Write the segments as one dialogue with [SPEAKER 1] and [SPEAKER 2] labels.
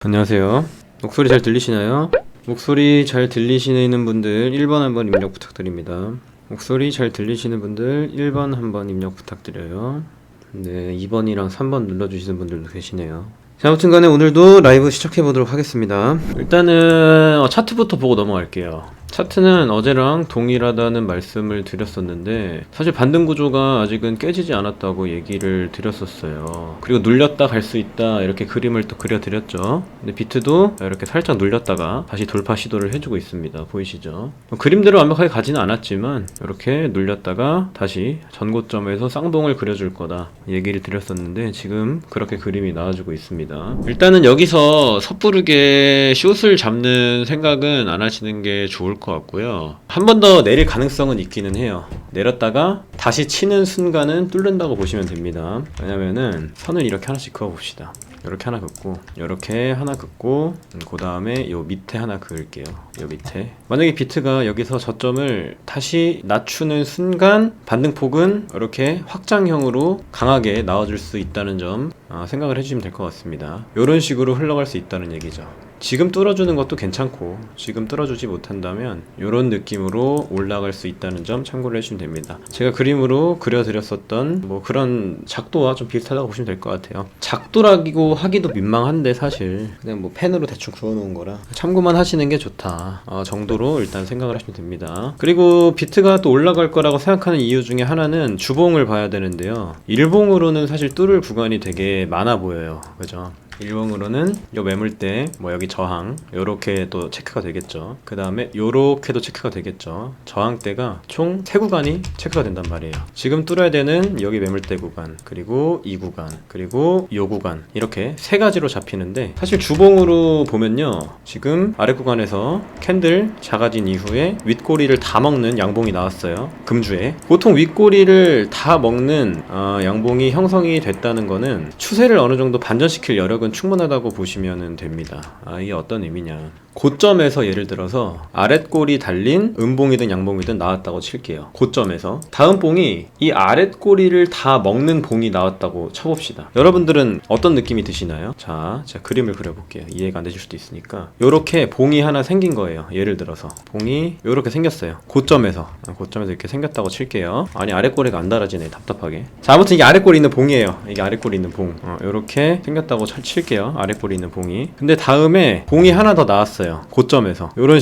[SPEAKER 1] 안녕하세요. 목소리 잘 들리시나요? 목소리 잘 들리시는 분들 1번 한번 입력 부탁드립니다. 목소리 잘 들리시는 분들 1번 한번 입력 부탁드려요. 네, 2번이랑 3번 눌러주시는 분들도 계시네요. 자, 아무튼 간에 오늘도 라이브 시작해 보도록 하겠습니다. 일단은 차트부터 보고 넘어갈게요. 차트는 어제랑 동일하다는 말씀을 드렸었는데 사실 반등 구조가 아직은 깨지지 않았다고 얘기를 드렸었어요. 그리고 눌렸다 갈 수 있다 이렇게 그림을 또 그려드렸죠. 근데 비트도 이렇게 살짝 눌렸다가 다시 돌파 시도를 해주고 있습니다. 보이시죠? 그림대로 완벽하게 가지는 않았지만 이렇게 눌렸다가 다시 전고점에서 쌍봉을 그려줄 거다 얘기를 드렸었는데 지금 그렇게 그림이 나와주고 있습니다. 일단은 여기서 섣부르게 숏을 잡는 생각은 안 하시는 게 좋을 것 같고요. 한 번 더 내릴 가능성은 있기는 해요. 내렸다가 다시 치는 순간은 뚫는다고 보시면 됩니다. 왜냐면은 선을 이렇게 하나씩 그어봅시다. 이렇게 하나 긋고 이렇게 하나 긋고 그 다음에 요 밑에 하나 그을게요. 요 밑에 만약에 비트가 여기서 저점을 다시 낮추는 순간 반등폭은 이렇게 확장형으로 강하게 나와줄 수 있다는 점 생각을 해주시면 될 것 같습니다. 이런 식으로 흘러갈 수 있다는 얘기죠. 지금 뚫어주는 것도 괜찮고 지금 뚫어주지 못한다면 이런 느낌으로 올라갈 수 있다는 점 참고를 해주시면 됩니다. 제가 그림으로 그려드렸었던 뭐 그런 작도와 좀 비슷하다고 보시면 될 것 같아요. 작도라고 하기도 민망한데 사실 그냥 뭐 펜으로 대충 그어놓은 거라 참고만 하시는 게 좋다 정도로 일단 생각을 하시면 됩니다. 그리고 비트가 또 올라갈 거라고 생각하는 이유 중에 하나는 주봉을 봐야 되는데요. 일봉으로는 사실 뚫을 구간이 되게 많아 보여요. 그죠? 일봉으로는 요 매물대 뭐 여기 저항 요렇게 또 체크가 되겠죠. 그 다음에 요렇게도 체크가 되겠죠. 저항대가 총 3구간이 체크가 된단 말이에요. 지금 뚫어야 되는 여기 매물대 구간 그리고 이 구간 그리고 요 구간 이렇게 3가지로 잡히는데 사실 주봉으로 보면요 지금 아래 구간에서 캔들 작아진 이후에 윗꼬리를 다 먹는 양봉이 나왔어요. 금주에 보통 윗꼬리를 다 먹는 양봉이 형성이 됐다는 거는 추세를 어느 정도 반전시킬 여력은 충분하다고 보시면 됩니다. 이게 어떤 의미냐. 고점에서 예를 들어서 아랫골이 달린 음봉이든 양봉이든 나왔다고 칠게요. 고점에서 다음 봉이 이 아랫골이를 다 먹는 봉이 나왔다고 쳐봅시다. 여러분들은 어떤 느낌이 드시나요? 자, 제가 그림을 그려볼게요. 이해가 안 되실 수도 있으니까. 요렇게 봉이 하나 생긴 거예요. 예를 들어서 봉이 요렇게 생겼어요. 고점에서 이렇게 생겼다고 칠게요. 아니 아랫골이가 안 달아지네. 답답하게. 자, 아무튼 이게 아랫골이 있는 봉이에요. 이게 아랫골이 있는 봉. 요렇게 생겼다고 칠게요. 아랫골이 있는 봉이. 근데 다음에 봉이 하나 더 나왔어요. 고점에서 요런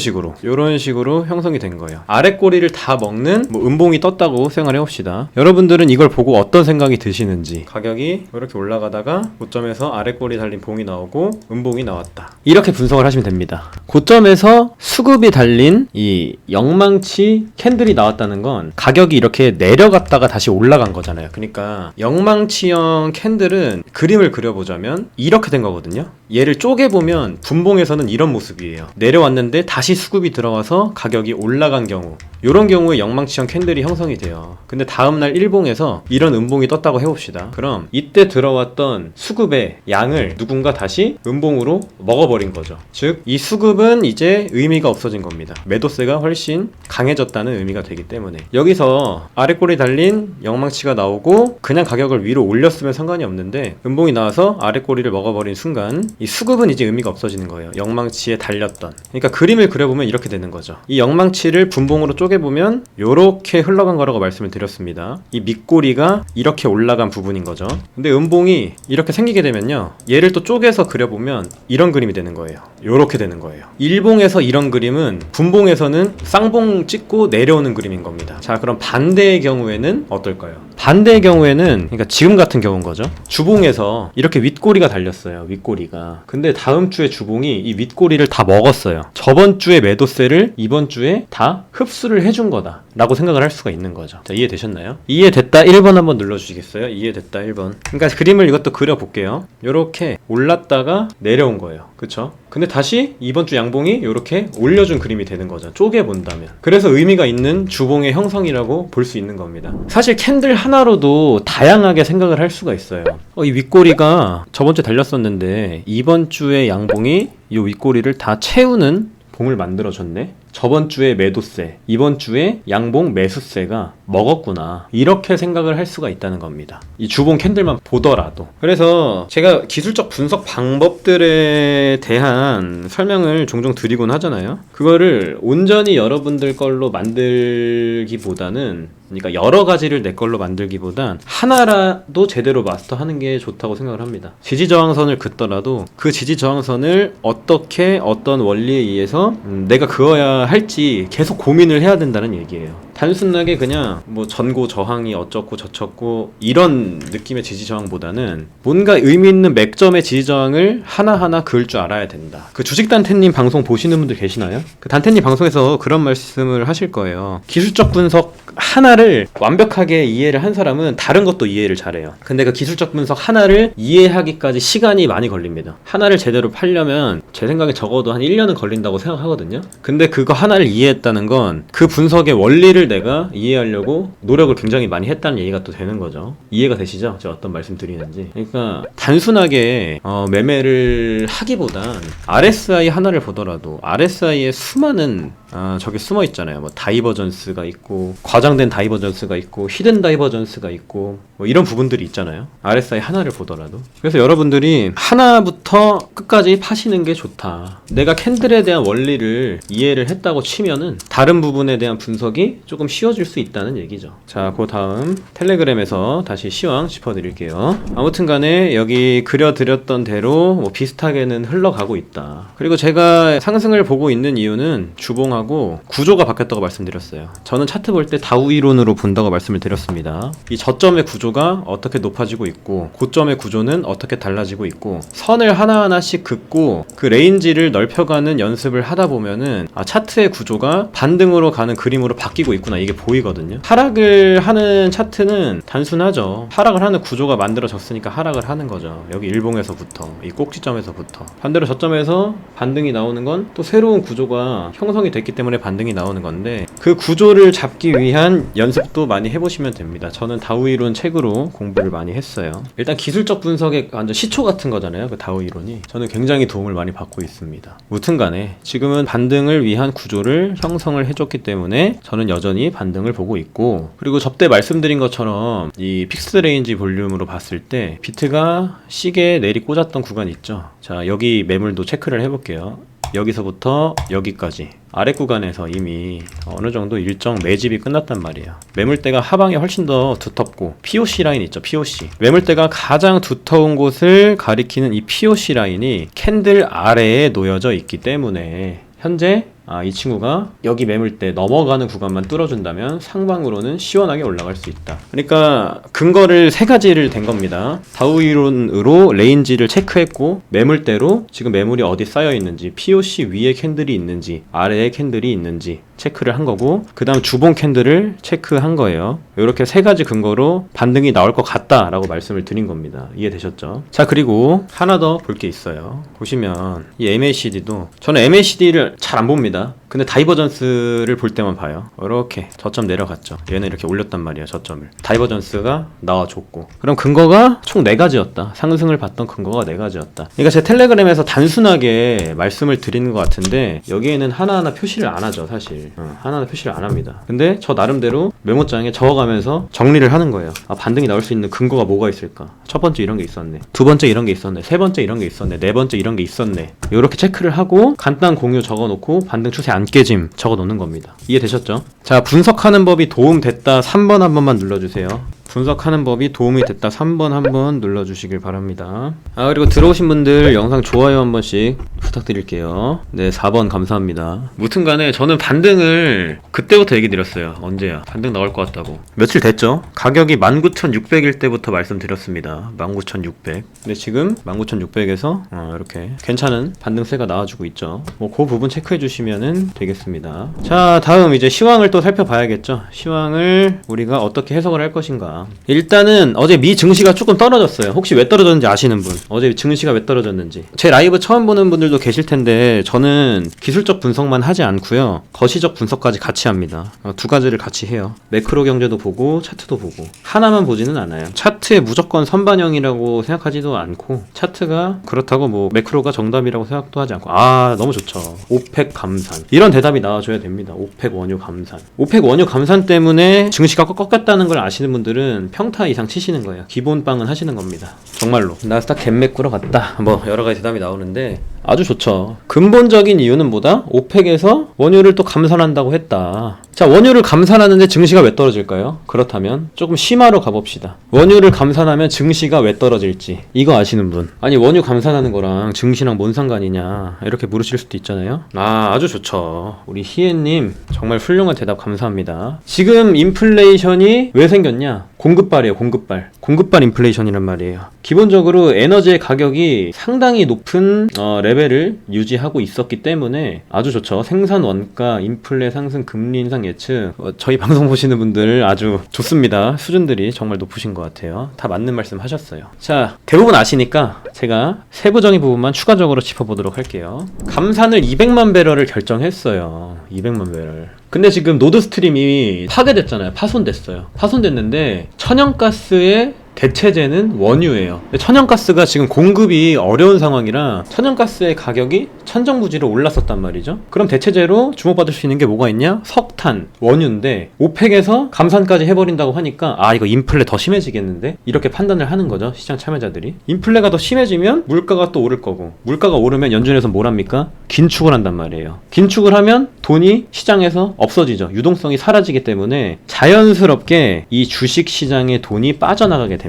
[SPEAKER 1] 식으로 형성이 된 거예요. 아랫꼬리를 다 먹는 뭐 음봉이 떴다고 생각을 해봅시다. 여러분들은 이걸 보고 어떤 생각이 드시는지. 가격이 이렇게 올라가다가 고점에서 아랫꼬리 달린 봉이 나오고 음봉이 나왔다. 이렇게 분석을 하시면 됩니다. 고점에서 수급이 달린 이 영망치 캔들이 나왔다는 건 가격이 이렇게 내려갔다가 다시 올라간 거잖아요. 그러니까 영망치형 캔들은 그림을 그려보자면 이렇게 된 거거든요. 얘를 쪼개보면 분봉에서는 이런 모습이에요. 내려왔는데 다시 수급이 들어가서 가격이 올라간 경우 이런 경우에 영망치형 캔들이 형성이 돼요. 근데 다음날 일봉에서 이런 음봉이 떴다고 해봅시다. 그럼 이때 들어왔던 수급의 양을 누군가 다시 음봉으로 먹어버린 거죠. 즉 이 수급은 이제 의미가 없어진 겁니다. 매도세가 훨씬 강해졌다는 의미가 되기 때문에 여기서 아랫골이 달린 영망치가 나오고 그냥 가격을 위로 올렸으면 상관이 없는데 음봉이 나와서 아랫골이를 먹어버린 순간 이 수급은 이제 의미가 없어지는 거예요. 영망치에 달렸던. 그러니까 그림을 그려보면 이렇게 되는 거죠. 이 영망치를 분봉으로 쪼개보면 요렇게 흘러간 거라고 말씀을 드렸습니다. 이 밑꼬리가 이렇게 올라간 부분인 거죠. 근데 음봉이 이렇게 생기게 되면요 얘를 또 쪼개서 그려보면 이런 그림이 되는 거예요. 요렇게 되는 거예요. 일봉에서 이런 그림은 분봉에서는 쌍봉 찍고 내려오는 그림인 겁니다. 자, 그럼 반대의 경우에는 어떨까요? 반대의 경우에는 그러니까 지금 같은 경우인 거죠. 주봉에서 이렇게 윗꼬리가 달렸어요. 윗꼬리가. 근데 다음 주에 주봉이 이 윗꼬리를 다 먹었어요. 저번 주에 매도세를 이번 주에 다 흡수를 해준 거다 라고 생각을 할 수가 있는 거죠. 자, 이해되셨나요? 이해됐다 1번 한번 눌러주시겠어요? 이해됐다 1번. 그러니까 그림을 이것도 그려볼게요. 요렇게 올랐다가 내려온 거예요. 그쵸? 근데 다시 이번 주 양봉이 요렇게 올려준 그림이 되는 거죠. 쪼개본다면. 그래서 의미가 있는 주봉의 형성이라고 볼 수 있는 겁니다. 사실 캔들 하나로도 다양하게 생각을 할 수가 있어요. 이 윗꼬리가 저번 주에 달렸었는데 이번 주에 양봉이 이 윗꼬리를 다 채우는 봉을 만들어줬네. 저번 주에 매도세, 이번 주에 양봉 매수세가 먹었구나, 이렇게 생각을 할 수가 있다는 겁니다. 이 주봉 캔들만 보더라도. 그래서 제가 기술적 분석 방법들에 대한 설명을 종종 드리곤 하잖아요. 그거를 온전히 여러분들 걸로 만들기보다는, 그러니까 여러 가지를 내 걸로 만들기보단 하나라도 제대로 마스터하는 게 좋다고 생각을 합니다. 지지저항선을 긋더라도 그 지지저항선을 어떻게 어떤 원리에 의해서 내가 그어야 할지 계속 고민을 해야 된다는 얘기예요. 단순하게 그냥 뭐 전고 저항이 어쩌고 저쩌고 이런 느낌의 지지저항보다는 뭔가 의미 있는 맥점의 지지저항을 하나하나 그을 줄 알아야 된다. 그 주식단태님 방송 보시는 분들 계시나요? 그 단태님 방송에서 그런 말씀을 하실 거예요. 기술적 분석 하나를 완벽하게 이해를 한 사람은 다른 것도 이해를 잘해요. 근데 그 기술적 분석 하나를 이해하기까지 시간이 많이 걸립니다. 하나를 제대로 팔려면 제 생각에 적어도 한 1년은 걸린다고 생각하거든요. 근데 그거 하나를 이해했다는 건 그 분석의 원리를 내가 이해하려고 노력을 굉장히 많이 했다는 얘기가 또 되는 거죠. 이해가 되시죠? 제가 어떤 말씀 드리는지. 그러니까 단순하게 매매를 하기보단 RSI 하나를 보더라도 RSI에 수많은 저게 숨어 있잖아요. 뭐 다이버전스가 있고, 과장된 다이버전스가 있고, 히든 다이버전스가 있고, 뭐 이런 부분들이 있잖아요. RSI 하나를 보더라도. 그래서 여러분들이 하나부터 끝까지 파시는 게 좋다. 내가 캔들에 대한 원리를 이해를 했다고 치면은 다른 부분에 대한 분석이 조금 쉬워질 수 있다는 얘기죠. 자, 그 다음 텔레그램에서 다시 시황 짚어드릴게요. 아무튼 간에 여기 그려드렸던 대로 뭐 비슷하게는 흘러가고 있다. 그리고 제가 상승을 보고 있는 이유는 주봉하고 구조가 바뀌었다고 말씀드렸어요. 저는 차트 볼 때 다우 이론으로 본다고 말씀을 드렸습니다. 이 저점의 구조가 어떻게 높아지고 있고, 고점의 구조는 어떻게 달라지고 있고, 선을 하나하나씩 긋고 그 레인지를 넓혀가는 연습을 하다 보면은 차트의 구조가 반등으로 가는 그림으로 바뀌고 있구나, 이게 보이거든요. 하락을 하는 차트는 단순하죠. 하락을 하는 구조가 만들어졌으니까 하락을 하는 거죠. 여기 일봉에서부터, 이 꼭지점에서부터. 반대로 저점에서 반등이 나오는 건 또 새로운 구조가 형성이 됐기 때문에 반등이 나오는 건데, 그 구조를 잡기 위한 연습도 많이 해보시면 됩니다. 저는 다우이론 책으로 공부를 많이 했어요. 일단 기술적 분석의 완전 시초 같은 거잖아요, 그 다우이론이. 저는 굉장히 도움을 많이 받고 있습니다. 무튼 간에 지금은 반등을 위한 구조를 형성을 해줬기 때문에 저는 여전히 반등을 보고 있고, 그리고 접대 말씀드린 것처럼 이 픽스 레인지 볼륨으로 봤을 때 비트가 시계에 내리 꽂았던 구간 있죠. 자, 여기 매물도 체크를 해볼게요. 여기서부터 여기까지 아래 구간에서 이미 어느 정도 일정 매집이 끝났단 말이에요. 매물대가 하방이 훨씬 더 두텁고, POC 라인 있죠, POC. 매물대가 가장 두터운 곳을 가리키는 이 POC 라인이 캔들 아래에 놓여져 있기 때문에 현재 이 친구가 여기 매물대 넘어가는 구간만 뚫어준다면 상방으로는 시원하게 올라갈 수 있다. 그러니까 근거를 세 가지를 댄 겁니다. 다우이론으로 레인지를 체크했고, 매물대로 지금 매물이 어디 쌓여 있는지, POC 위에 캔들이 있는지 아래에 캔들이 있는지 체크를 한 거고, 그 다음 주봉 캔들을 체크한 거예요. 이렇게 세 가지 근거로 반등이 나올 것 같다 라고 말씀을 드린 겁니다. 이해되셨죠? 자, 그리고 하나 더 볼 게 있어요. 보시면 이 MACD도, 저는 MACD를 잘 안 봅니다. 근데 다이버전스를 볼 때만 봐요. 이렇게 저점 내려갔죠. 얘는 이렇게 올렸단 말이에요, 저점을. 다이버전스가 나와줬고. 그럼 근거가 총 4가지였다. 상승을 봤던 근거가 4가지였다. 그러니까 제 텔레그램에서 단순하게 말씀을 드리는 것 같은데, 여기에는 하나하나 표시를 안 하죠, 사실. 하나하나 표시를 안 합니다. 근데 저 나름대로 메모장에 적어가면서 정리를 하는 거예요. 반등이 나올 수 있는 근거가 뭐가 있을까? 첫 번째 이런 게 있었네, 두 번째 이런 게 있었네, 세 번째 이런 게 있었네, 네 번째 이런 게 있었네. 이렇게 체크를 하고 간단 공유 적어놓고 반등 추세 안 깨짐 적어놓는 겁니다. 이해되셨죠? 자, 분석하는 법이 도움됐다 3번 한 번만 눌러주세요. 분석하는 법이 도움이 됐다 3번 한번 눌러주시길 바랍니다. 그리고 들어오신 분들 영상 좋아요 한 번씩 부탁드릴게요. 네, 4번 감사합니다. 무튼 간에 저는 반등을 그때부터 얘기 드렸어요. 언제야? 반등 나올 것 같다고. 며칠 됐죠? 가격이 19,600일 때부터 말씀드렸습니다. 19,600. 근데 지금 19,600에서 이렇게 괜찮은 반등세가 나와주고 있죠. 뭐 그 부분 체크해 주시면 되겠습니다. 자, 다음 이제 시황을 또 살펴봐야겠죠. 시황을 우리가 어떻게 해석을 할 것인가. 합니다. 일단은 어제 미 증시가 조금 떨어졌어요. 혹시 왜 떨어졌는지 아시는 분? 어제 증시가 왜 떨어졌는지. 제 라이브 처음 보는 분들도 계실 텐데 저는 기술적 분석만 하지 않고요. 거시적 분석까지 같이 합니다. 두 가지를 같이 해요. 매크로 경제도 보고 차트도 보고. 하나만 보지는 않아요. 차트에 무조건 선반영이라고 생각하지도 않고 차트가 그렇다고 뭐 매크로가 정답이라고 생각도 하지 않고 너무 좋죠. 오펙 감산. 이런 대답이 나와줘야 됩니다. 오펙 원유 감산. 오펙 원유 감산 때문에 증시가 꺾였다는 걸 아시는 분들은 평타 이상 치시는 거예요. 기본빵은 하시는 겁니다. 정말로. 나스닥 갭맥 꾸러 갔다. 뭐 여러 가지 대답이 나오는데 아주 좋죠. 근본적인 이유는 뭐다? 오펙에서 원유를 또 감산한다고 했다. 자, 원유를 감산하는데 증시가 왜 떨어질까요? 그렇다면 조금 심화로 가봅시다. 원유를 감산하면 증시가 왜 떨어질지 이거 아시는 분. 아니 원유 감산하는 거랑 증시랑 뭔 상관이냐 이렇게 물으실 수도 있잖아요. 아주 좋죠. 우리 희애님 정말 훌륭한 대답 감사합니다. 지금 인플레이션이 왜 생겼냐? 공급발이에요. 공급발 인플레이션이란 말이에요. 기본적으로 에너지의 가격이 상당히 높은 레벨을 유지하고 있었기 때문에 아주 좋죠. 생산 원가, 인플레 상승, 금리 인상 예측. 저희 방송 보시는 분들 아주 좋습니다. 수준들이 정말 높으신 것 같아요. 다 맞는 말씀 하셨어요. 자, 대부분 아시니까 제가 세부적인 부분만 추가적으로 짚어보도록 할게요. 감산을 200만 배럴을 결정했어요. 200만 배럴. 근데 지금 노드스트림이 파괴됐잖아요. 파손됐는데 천연가스의 대체제는 원유예요. 천연가스가 지금 공급이 어려운 상황이라 천연가스의 가격이 천정부지로 올랐었단 말이죠. 그럼 대체제로 주목받을 수 있는 게 뭐가 있냐? 석탄, 원유인데 오펙에서 감산까지 해버린다고 하니까 이거 인플레 더 심해지겠는데? 이렇게 판단을 하는 거죠. 시장 참여자들이. 인플레가 더 심해지면 물가가 또 오를 거고 물가가 오르면 연준에서 뭘 합니까? 긴축을 한단 말이에요. 긴축을 하면 돈이 시장에서 없어지죠. 유동성이 사라지기 때문에 자연스럽게 이 주식시장의 돈이 빠져나가게 됩니다.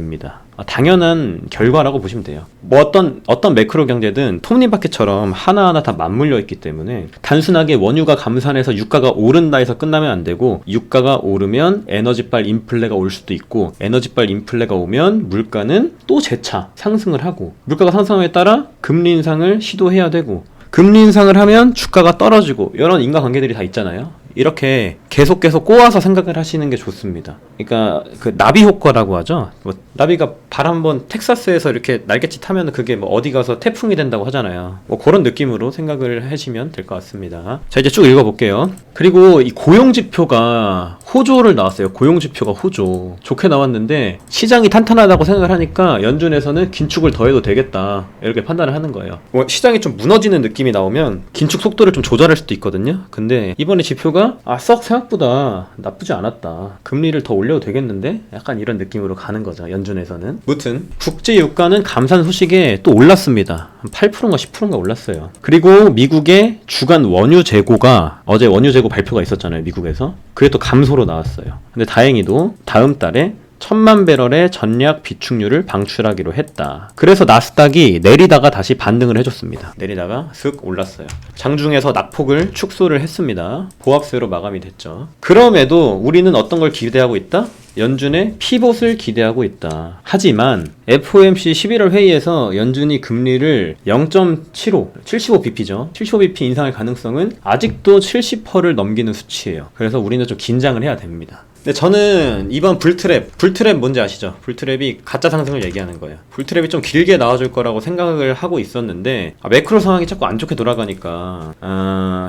[SPEAKER 1] 당연한 결과라고 보시면 돼요. 뭐 어떤 매크로 경제든 톱니바퀴처럼 하나하나 다 맞물려 있기 때문에 단순하게 원유가 감산해서 유가가 오른다 해서 끝나면 안 되고 유가가 오르면 에너지빨 인플레가 올 수도 있고 에너지빨 인플레가 오면 물가는 또 재차 상승을 하고 물가가 상승함에 따라 금리 인상을 시도해야 되고 금리 인상을 하면 주가가 떨어지고 이런 인과관계들이 다 있잖아요. 이렇게 계속 꼬아서 생각을 하시는 게 좋습니다. 그러니까 그 나비 효과라고 하죠. 뭐 나비가 발 한번 텍사스에서 이렇게 날갯짓 하면 그게 뭐 어디 가서 태풍이 된다고 하잖아요. 뭐 그런 느낌으로 생각을 하시면 될 것 같습니다. 자, 이제 쭉 읽어볼게요. 그리고 이 고용지표가 호조를 나왔어요. 고용지표가 호조. 좋게 나왔는데 시장이 탄탄하다고 생각을 하니까 연준에서는 긴축을 더 해도 되겠다. 이렇게 판단을 하는 거예요. 시장이 좀 무너지는 느낌이 나오면 긴축 속도를 좀 조절할 수도 있거든요. 근데 이번에 지표가 썩 생각보다 나쁘지 않았다. 금리를 더 올려도 되겠는데? 약간 이런 느낌으로 가는 거죠. 연준에서는. 무튼 국제 유가는 감산 소식에 또 올랐습니다. 한 8%인가 10%인가 올랐어요. 그리고 미국의 주간 원유 재고가 어제 원유 재고 발표가 있었잖아요. 미국에서. 그게 또 감소로 나왔어요. 근데 다행히도 다음 달에 1000만 배럴의 전략 비축률을 방출하기로 했다. 그래서 나스닥이 내리다가 다시 반등을 해줬습니다. 내리다가 슥 올랐어요. 장중에서 낙폭을 축소를 했습니다. 보합세로 마감이 됐죠. 그럼에도 우리는 어떤 걸 기대하고 있다? 연준의 피봇을 기대하고 있다. 하지만 FOMC 11월 회의에서 연준이 금리를 0.75, 75bp죠. 75bp 인상할 가능성은 아직도 70%를 넘기는 수치예요. 그래서 우리는 좀 긴장을 해야 됩니다. 근데 저는 이번 불트랩 뭔지 아시죠? 불트랩이 가짜 상승을 얘기하는 거예요. 불트랩이 좀 길게 나와줄 거라고 생각을 하고 있었는데 매크로 상황이 자꾸 안 좋게 돌아가니까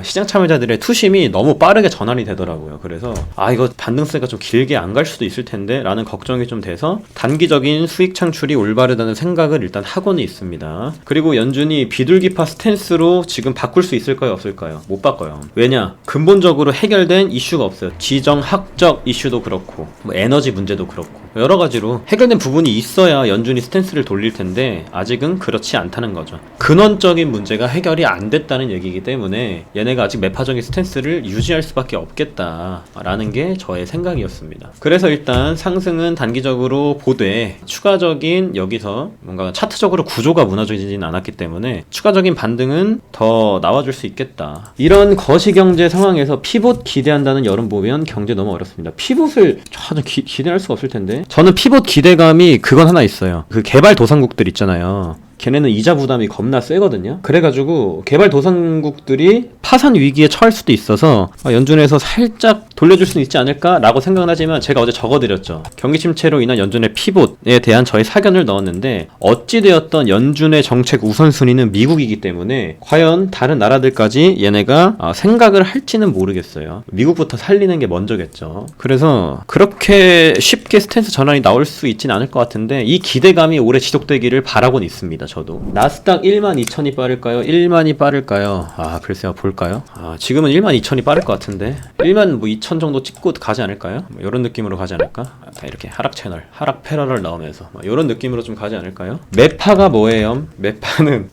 [SPEAKER 1] 시장 참여자들의 투심이 너무 빠르게 전환이 되더라고요. 그래서 이거 반등세가 좀 길게 안 갈 수도 있을 텐데 라는 걱정이 좀 돼서 단기적인 수익 창출이 올바르다는 생각을 일단 하고는 있습니다. 그리고 연준이 비둘기파 스탠스로 지금 바꿀 수 있을까요? 없을까요? 못 바꿔요. 왜냐? 근본적으로 해결된 이슈가 없어요. 지정학적 이슈도 그렇고 뭐 에너지 문제도 그렇고 여러 가지로 해결된 부분이 있어야 연준이 스탠스를 돌릴 텐데 아직은 그렇지 않다는 거죠. 근원적인 문제가 해결이 안 됐다는 얘기이기 때문에 얘네가 아직 매파적인 스탠스를 유지할 수밖에 없겠다라는 게 저의 생각이었습니다. 그래서 일단 상승은 단기적으로 보되 추가적인 여기서 뭔가 차트적으로 구조가 무너지진 않았기 때문에 추가적인 반등은 더 나와줄 수 있겠다. 이런 거시경제 상황에서 피봇 기대한다는 여론 보면 경제 너무 어렵습니다. 피봇을 저는 기대할 수가 없을 텐데 저는 피봇 기대감이 그건 하나 있어요. 그 개발도상국들 있잖아요. 걔네는 이자 부담이 겁나 세거든요. 그래가지고 개발도상국들이 파산 위기에 처할 수도 있어서 연준에서 살짝 돌려줄 수는 있지 않을까라고 생각은 하지만 제가 어제 적어드렸죠. 경기 침체로 인한 연준의 피봇에 대한 저의 사견을 넣었는데 어찌되었던 연준의 정책 우선순위는 미국이기 때문에 과연 다른 나라들까지 얘네가 생각을 할지는 모르겠어요. 미국부터 살리는 게 먼저겠죠. 그래서 그렇게 쉽게 스탠스 전환이 나올 수 있진 않을 것 같은데 이 기대감이 오래 지속되기를 바라고는 있습니다. 저도. 나스닥 12,000이 빠를까요? 1만이 빠를까요? 글쎄요. 볼까요? 지금은 12,000이 빠를 것 같은데 12,000 정도 찍고 가지 않을까요? 이런 느낌으로 가지 않을까? 이렇게 하락 채널, 하락 패러럴 나오면서 이런 느낌으로 좀 가지 않을까요? 매파가 뭐예요? 매파는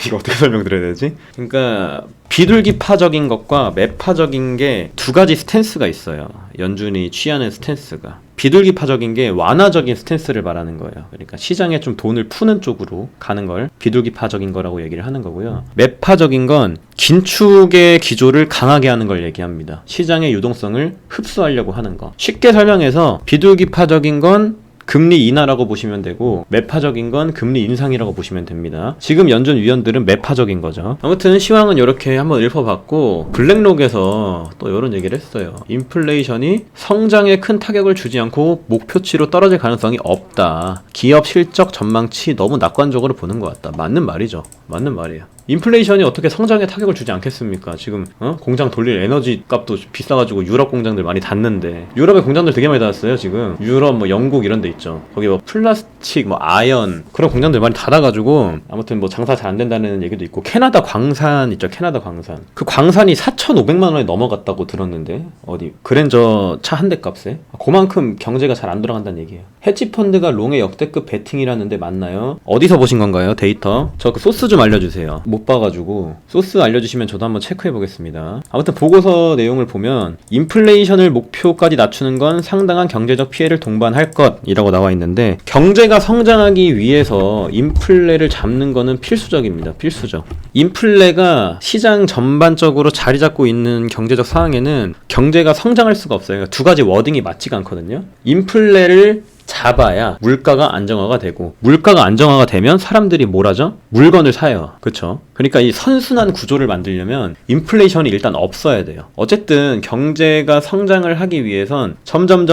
[SPEAKER 1] 이거 어떻게 설명드려야 되지? 그러니까 비둘기파적인 것과 매파적인 게 두 가지 스탠스가 있어요. 연준이 취하는 스탠스가. 비둘기파적인 게 완화적인 스탠스를 말하는 거예요. 그러니까 시장에 좀 돈을 푸는 쪽으로 가는 걸 비둘기파적인 거라고 얘기를 하는 거고요. 매파적인 건 긴축의 기조를 강하게 하는 걸 얘기합니다. 시장의 유동성을 흡수하려고 하는 거. 쉽게 설명해서 비둘기파적인 건 금리 인하라고 보시면 되고 매파적인 건 금리 인상이라고 보시면 됩니다. 지금 연준 위원들은 매파적인 거죠. 아무튼 시황은 이렇게 한번 읊어봤고 블랙록에서 또 이런 얘기를 했어요. 인플레이션이 성장에 큰 타격을 주지 않고 목표치로 떨어질 가능성이 없다. 기업 실적 전망치 너무 낙관적으로 보는 것 같다. 맞는 말이죠. 맞는 말이에요. 인플레이션이 어떻게 성장에 타격을 주지 않겠습니까? 지금 공장 돌릴 에너지 값도 비싸가지고 유럽 공장들 많이 닫는데 유럽의 공장들 되게 많이 닫았어요. 지금 유럽 영국 이런 데 있죠. 거기 플라스틱 아연 그런 공장들 많이 닫아가지고 아무튼 장사 잘 안 된다는 얘기도 있고 캐나다 광산 있죠. 캐나다 광산 그 광산이 4,500만 원에 넘어갔다고 들었는데 어디 그랜저 차 한 대 값에 그만큼 경제가 잘 안 돌아간다는 얘기예요. 헤지펀드가 롱의 역대급 베팅이라는데 맞나요? 어디서 보신 건가요? 데이터 저 그 소스 좀 알려주세요. 못 봐가지고 소스 알려주시면 저도 한번 체크해 보겠습니다. 아무튼 보고서 내용을 보면 인플레이션을 목표까지 낮추는 건 상당한 경제적 피해를 동반할 것이라고 나와 있는데 경제가 성장하기 위해서 인플레를 잡는 거는 필수적입니다. 필수적. 인플레가 시장 전반적으로 자리 잡고 있는 경제적 상황에는 경제가 성장할 수가 없어요. 그러니까 두 가지 워딩이 맞지가 않거든요. 인플레를 잡아야 물가가 안정화가 되고 물가가 안정화가 되면 사람들이 뭘 하죠? 물건을 사요. 그쵸? 그러니까 이 선순환 구조를 만들려면 인플레이션이 일단 없어야 돼요. 어쨌든 경제가 성장을 하기 위해선 점점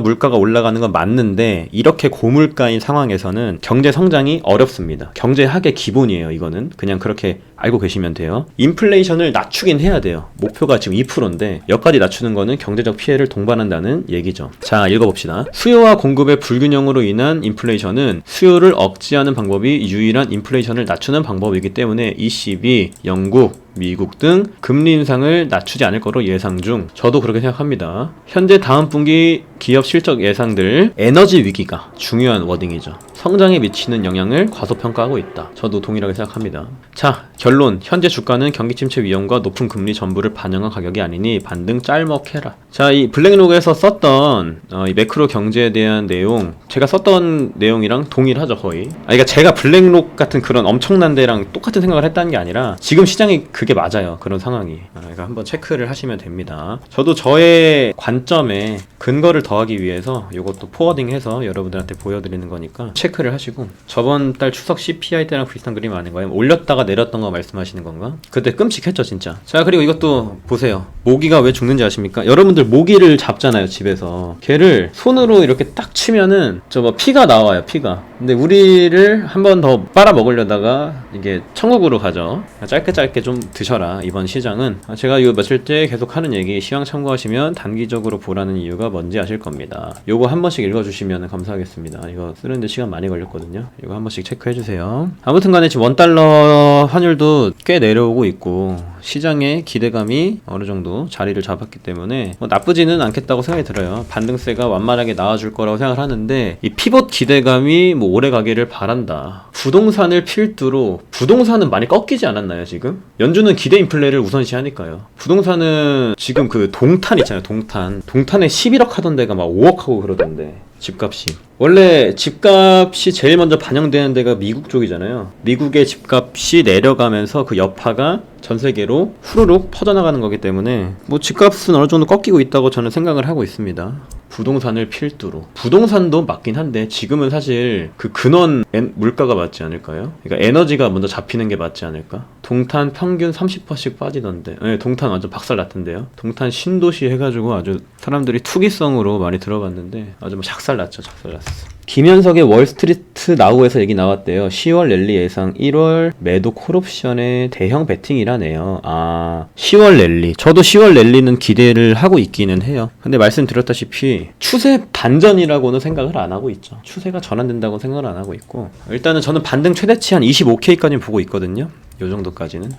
[SPEAKER 1] 물가가 올라가는 건 맞는데 이렇게 고물가인 상황에서는 경제 성장이 어렵습니다. 경제학의 기본이에요. 이거는 그냥 그렇게 알고 계시면 돼요. 인플레이션을 낮추긴 해야 돼요. 목표가 지금 2%인데 여기까지 낮추는 거는 경제적 피해를 동반한다는 얘기죠. 자, 읽어봅시다. 수요와 공급의 불균형으로 인한 인플레이션은 수요를 억제하는 방법이 유일한 인플레이션을 낮추는 방법이기 때문에 ECB, 영국, 미국 등 금리 인상을 낮추지 않을 거로 예상 중. 저도 그렇게 생각합니다. 현재 다음 분기 기업 실적 예상들 에너지 위기가 중요한 워딩이죠. 성장에 미치는 영향을 과소평가하고 있다. 저도 동일하게 생각합니다. 자, 결론. 현재 주가는 경기 침체 위험과 높은 금리 전부를 반영한 가격이 아니니 반등 짤먹해라. 자, 이 블랙록에서 썼던 이 매크로 경제에 대한 내용 제가 썼던 내용이랑 동일하죠. 거의. 그러니까 제가 블랙록 같은 그런 엄청난 데랑 똑같은 생각을 했다는 게 아니라 지금 시장이 그게 맞아요. 그런 상황이. 그러니까 한번 체크를 하시면 됩니다. 저도 저의 관점에 근거를 더하기 위해서 이것도 포워딩해서 여러분들한테 보여드리는 거니까 체크를 하시고 저번 달 추석 CPI 때랑 비슷한 그림 아닌 거예요? 올렸다가 내렸던 거 말씀하시는 건가? 그때 끔찍했죠 진짜. 자, 그리고 이것도 보세요. 모기가 왜 죽는지 아십니까? 여러분들 모기를 잡잖아요 집에서. 걔를 손으로 이렇게 딱 치면은 피가 나와요. 피가. 근데 우리를 한 번 더 빨아먹으려다가 이게 천국으로 가죠. 짧게 좀 드셔라. 이번 시장은 제가 이거 며칠째 계속 하는 얘기 시황 참고하시면 단기적으로 보라는 이유가 뭔지 아실 겁니다. 요거 한 번씩 읽어주시면 감사하겠습니다. 이거 쓰는데 시간 많이 걸렸거든요. 이거 한 번씩 체크해주세요. 아무튼 간에 지금 원달러 환율도 꽤 내려오고 있고 시장의 기대감이 어느 정도 자리를 잡았기 때문에 나쁘지는 않겠다고 생각이 들어요. 반등세가 완만하게 나와줄 거라고 생각을 하는데 이 피봇 기대감이 오래 가기를 바란다. 부동산을 필두로 부동산은 많이 꺾이지 않았나요 지금? 연준은 기대 인플레를 우선시하니까요. 부동산은 지금 그 동탄 있잖아요. 동탄에 11억 하던 데가 막 5억 하고 그러던데 집값이. 원래 집값이 제일 먼저 반영되는 데가 미국 쪽이잖아요. 미국의 집값이 내려가면서 그 여파가 전 세계로 후루룩 퍼져나가는 거기 때문에 집값은 어느 정도 꺾이고 있다고 저는 생각을 하고 있습니다. 부동산을 필두로. 부동산도 맞긴 한데 지금은 사실 그 근원 물가가 맞지 않을까요? 그러니까 에너지가 먼저 잡히는 게 맞지 않을까? 동탄 평균 30%씩 빠지던데. 네, 동탄 완전 박살 났던데요. 동탄 신도시 해가지고 아주 사람들이 투기성으로 많이 들어갔는데 아주 뭐 작살 났죠. 작살 났어. 김현석의 월스트리트 나우에서 얘기 나왔대요. 10월 랠리 예상 1월 매도 콜옵션의 대형 베팅이라네요. 10월 랠리. 저도 10월 랠리는 기대를 하고 있기는 해요. 근데 말씀드렸다시피 추세 반전이라고는 생각을 안 하고 있죠. 추세가 전환된다고 생각을 안 하고 있고, 일단은 저는 반등 최대치 한 25K까지 보고 있거든요. 요 정도까지는.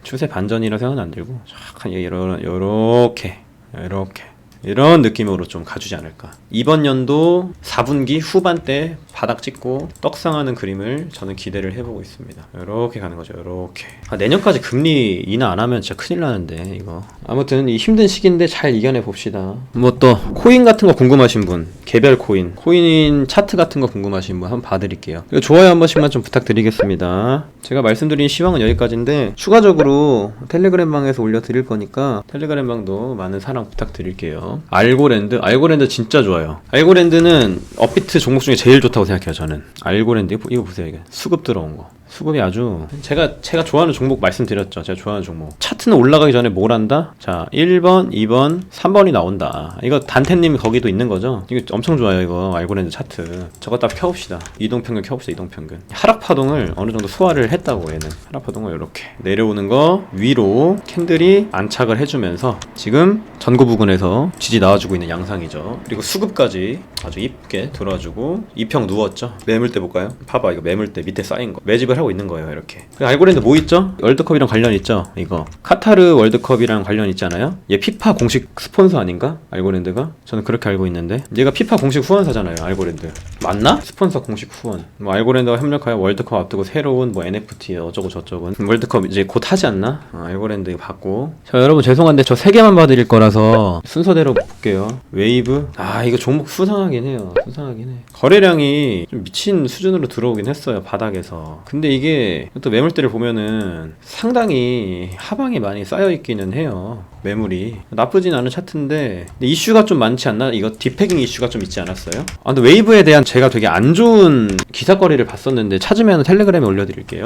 [SPEAKER 1] 추세 반전이라 생각은 안 들고 쫙 요렇게 이런 느낌으로 좀 가주지 않을까. 이번 연도 4분기 후반때 바닥 찍고 떡상하는 그림을 저는 기대를 해보고 있습니다. 이렇게 가는 거죠. 이렇게. 내년까지 금리 인하 안 하면 진짜 큰일 나는데 이거. 아무튼 이 힘든 시기인데 잘 이겨내 봅시다. 뭐 또 코인 같은 거 궁금하신 분, 개별 코인 차트 같은 거 궁금하신 분 한번 봐드릴게요. 그리고 좋아요 한 번씩만 좀 부탁드리겠습니다. 제가 말씀드린 시황은 여기까지인데 추가적으로 텔레그램 방에서 올려드릴 거니까 텔레그램 방도 많은 사랑 부탁드릴게요. 알고랜드 진짜 좋아요. 알고랜드는 업비트 종목 중에 제일 좋다고 생각해요. 저는 알고랜드 이거 보세요. 이게 수급 들어온 거. 수급이 아주 제가 좋아하는 종목 말씀드렸죠. 제가 좋아하는 종목. 차트는 올라가기 전에 뭘 한다? 자, 1번, 2번, 3번이 나온다. 이거 단테님이 거기도 있는 거죠. 이거 엄청 좋아요. 이거 알고랜드 차트. 저거 딱 켜봅시다. 이동평균 켜봅시다. 이동평균. 하락파동을 어느 정도 소화를 했다고. 얘는 하락파동을 이렇게 내려오는 거 위로 캔들이 안착을 해주면서 지금 전고 부근에서 지지 나와주고 있는 양상이죠. 그리고 수급까지 아주 이쁘게 들어와주고 이평 누웠죠. 매물대 볼까요? 봐봐. 이거 매물대 밑에 쌓인 거 매집을 하고 있는 거예요. 이렇게. 알고랜드 뭐 있죠? 월드컵이랑 관련 있죠? 이거 카타르 월드컵이랑 관련 있잖아요. 얘 피파 공식 스폰서 아닌가? 알고랜드가? 저는 그렇게 알고 있는데 얘가 피파 공식 후원사잖아요. 알고랜드 맞나? 스폰서 공식 후원. 뭐 알고랜드와 협력하여 월드컵 앞두고 새로운 뭐 NFT 어쩌고 저쩌고 월드컵 이제 곧 하지 않나? 알고랜드 받고. 자, 여러분 죄송한데 저 3개만 봐드릴 거라서 순서대로 볼게요. 웨이브. 이거 종목 수상하긴 해요. 수상하긴 해. 거래량이 좀 미친 수준으로 들어오긴 했어요. 바닥에서. 근데 이게 또 매물대를 보면은 상당히 하방에 많이 쌓여있기는 해요. 매물이 나쁘진 않은 차트인데 이슈가 좀 많지 않나? 이거 디패깅 이슈가 좀 있지 않았어요? 근데 웨이브에 대한 제가 되게 안 좋은 기사거리를 봤었는데 찾으면 텔레그램에 올려드릴게요.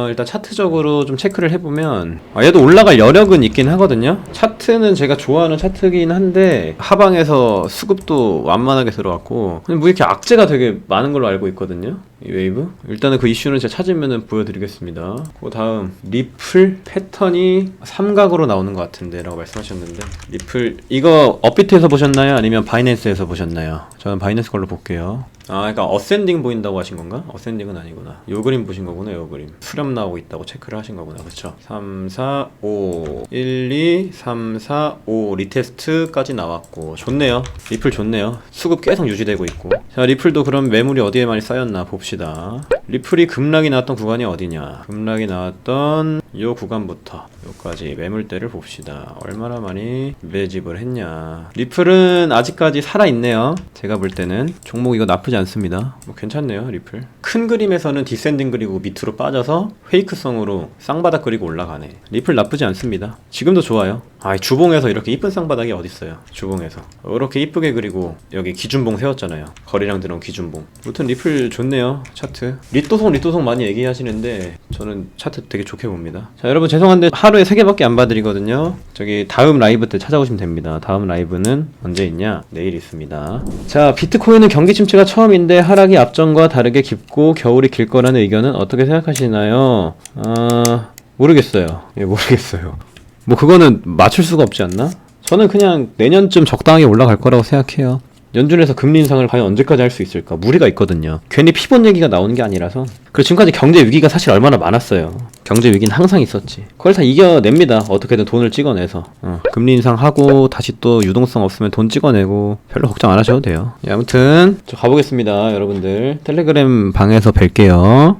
[SPEAKER 1] 일단 차트적으로 좀 체크를 해보면 얘도 올라갈 여력은 있긴 하거든요. 차트는 제가 좋아하는 차트긴 한데 하방에서 수급도 완만하게 들어왔고 근데 뭐 이렇게 악재가 되게 많은 걸로 알고 있거든요. 이 웨이브. 일단은 그 이슈는 제가 찾으면은 보여드리겠습니다. 그 다음 리플 패턴이 삼각으로 나오는 것 같은데 라고 말씀하셨는데 리플 이거 업비트에서 보셨나요? 아니면 바이낸스에서 보셨나요? 저는 바이낸스 걸로 볼게요. 그러니까 어센딩 보인다고 하신 건가? 어센딩은 아니구나. 요 그림 보신 거구나. 요 그림 수렴 나오고 있다고 체크를 하신 거구나. 그쵸? 3, 4, 5 1, 2, 3, 4, 5 리테스트까지 나왔고 좋네요. 리플 좋네요. 수급 계속 유지되고 있고. 자, 리플도 그럼 매물이 어디에 많이 쌓였나 봅시다. 리플이 급락이 나왔던 구간이 어디냐? 급락이 나왔던 요 구간부터 요까지 매물대를 봅시다. 얼마나 많이 매집을 했냐. 리플은 아직까지 살아있네요. 제가 볼 때는 종목 이거 나쁘지 않습니다. 뭐 괜찮네요. 리플 큰 그림에서는 디센딩 그리고 밑으로 빠져서 페이크성으로 쌍바닥 그리고 올라가네. 리플 나쁘지 않습니다. 지금도 좋아요. 주봉에서 이렇게 이쁜 쌍바닥이 어딨어요. 주봉에서 이렇게 이쁘게 그리고 여기 기준봉 세웠잖아요. 거래량 들어온 기준봉. 아무튼 리플 좋네요. 차트 리또송 많이 얘기하시는데 저는 차트 되게 좋게 봅니다. 자, 여러분 죄송한데 하루에 3개밖에 안 봐드리거든요. 저기 다음 라이브 때 찾아오시면 됩니다. 다음 라이브는 언제 있냐? 내일 있습니다. 자, 비트코인은 경기 침체가 처음인데 하락이 앞전과 다르게 깊고 겨울이 길 거라는 의견은 어떻게 생각하시나요? 모르겠어요. 모르겠어요. 뭐 그거는 맞출 수가 없지 않나? 저는 그냥 내년쯤 적당하게 올라갈 거라고 생각해요. 연준에서 금리 인상을 과연 언제까지 할 수 있을까? 무리가 있거든요. 괜히 피본 얘기가 나오는 게 아니라서. 그리고 지금까지 경제 위기가 사실 얼마나 많았어요. 경제 위기는 항상 있었지. 그걸 다 이겨냅니다. 어떻게든 돈을 찍어내서. 금리 인상하고 다시 또 유동성 없으면 돈 찍어내고 별로 걱정 안 하셔도 돼요. 아무튼 저 가보겠습니다. 여러분들 텔레그램 방에서 뵐게요.